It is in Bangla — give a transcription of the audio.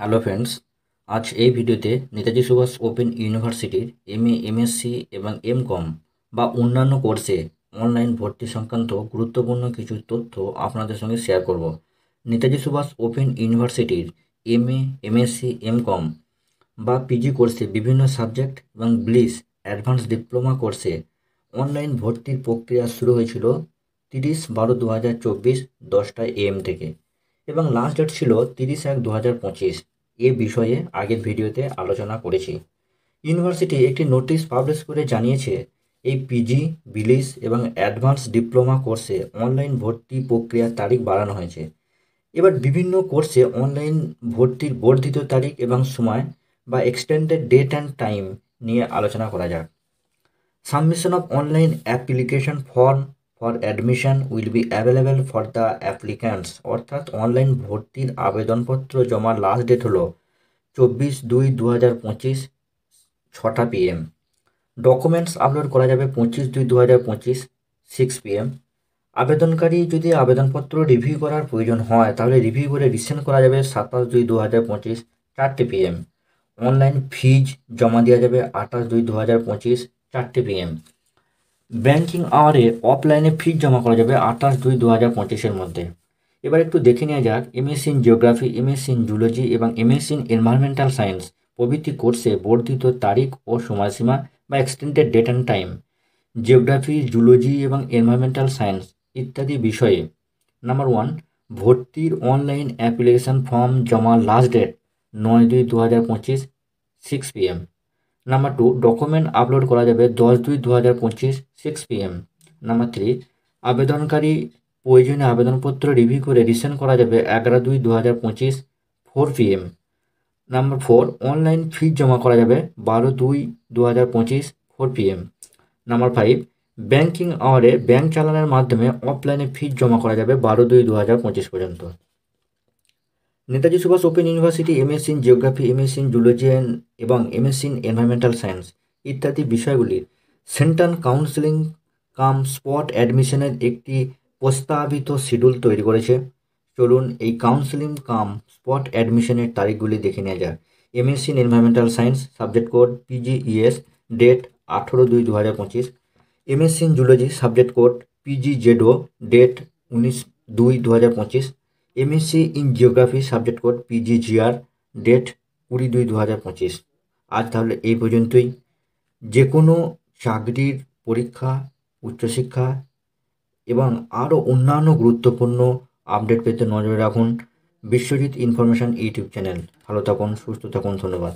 হ্যালো ফ্রেন্ডস, আজ এই ভিডিওতে নেতাজি সুভাষ ওপেন ইউনিভার্সিটির এমএ, এমএসসি এবং এমকম বা অন্যান্য কোর্সে অনলাইন ভর্তি সংক্রান্ত গুরুত্বপূর্ণ কিছু তথ্য আপনাদের সঙ্গে শেয়ার করব। নেতাজি সুভাষ ওপেন ইউনিভার্সিটির এমএ, এমএসসি, এমকম বা পিজি কোর্সে বিভিন্ন সাবজেক্ট এবং ব্লিস অ্যাডভান্স ডিপ্লোমা কোর্সে অনলাইন ভর্তির প্রক্রিয়া শুরু হয়েছিল 30/12/2024 10টা AM থেকে এবং লাস্ট ডেট ছিল 30/1/2025। এ বিষয়ে আগের ভিডিওতে আলোচনা করেছি। ইউনিভার্সিটি একটি নোটিশ পাবলিশ করে জানিয়েছে এই পিজি, বিলিস এবং অ্যাডভান্স ডিপ্লোমা কোর্সে অনলাইন ভর্তি প্রক্রিয়ার তারিখ বাড়ানো হয়েছে। এবার বিভিন্ন কোর্সে অনলাইন ভর্তির বর্ধিত তারিখ এবং সময় বা এক্সটেন্ডেড ডেট অ্যান্ড টাইম নিয়ে আলোচনা করা যাক। Submission of online application form for admission will be available for the applicants, অর্থাৎ অনলাইন ভর্তির আবেদনপত্র জমার লাস্ট ডেট হলো 24/2/2025 6টা PM। ডকুমেন্টস আপলোড করা যাবে 25/2/2025 6 PM। আবেদনকারী যদি আবেদনপত্র রিভিউ করার প্রয়োজন হয় তাহলে রিভিউ করে রিসেন্ড করা যাবে 27/2/2025 4টে PM। অনলাইন ফিজ জমা দেওয়া যাবে 28/2/2025 4টে PM। ব্যাংকিং আওয়ারে অফলাইনে ফিজ জমা করা যাবে 28/2/2025-এর মধ্যে। এবার একটু দেখে নেওয়া যাক MSc in geography, MSc in zoology এবং এমএসসি ইন এনভায়রনমেন্টাল সায়েন্স প্রভৃতি কোর্সে বর্ধিত তারিখ ও সময়সীমা বা extended date and time. Geography, zoology এবং এনভায়রনমেন্টাল সায়েন্স ইত্যাদি বিষয়ে নাম্বার 1, ভর্তির অনলাইন অ্যাপ্লিকেশন ফর্ম জমা last date 9/2/2025 6 PM। Number 2, document upload করা যাবে 10/2/2025 6 PM। নাম্বার 3, আবেদনকারী প্রয়োজনীয় আবেদনপত্র রিভিউ করে রিসেন্ড করা যাবে 11/2/2025 4 PM। নাম্বার 4, অনলাইন ফিজ জমা করা যাবে 12/2/2025 4 PM। নাম্বার 5, ব্যাংকিং আওয়ারে ব্যাংক চালানের মাধ্যমে অফলাইনে ফিজ জমা করা যাবে 12/2/2025 পর্যন্ত। Netaji Subhas open university MSc in geography, MSc in zoology এবং এমএসসি ইন এনভায়রনমেন্টাল সায়েন্স ইত্যাদি বিষয়গুলির সেন্ট্রাল কাউন্সেলিং কাম স্পট অ্যাডমিশনের একটি প্রস্তাবিত শিডিউল তৈরি করেছে। চলুন এই কাউন্সেলিং কাম স্পট অ্যাডমিশনের তারিখগুলি দেখে নেওয়া যাক। MSc in environmental science subject code PGES, date 18/2/2025। MSc in zoology subject code PGZO, date 19/2/2025। MSc in geography subject code PGGR, date 20/2/2025। আজ তাহলে এই পর্যন্তই। যে কোনো চাকরির পরীক্ষা, উচ্চশিক্ষা এবং আরও অন্যান্য গুরুত্বপূর্ণ আপডেট পেতে নজরে রাখুন বিশ্বজিৎ ইনফরমেশন ইউটিউব চ্যানেল। ভালো থাকুন, সুস্থ থাকুন, ধন্যবাদ।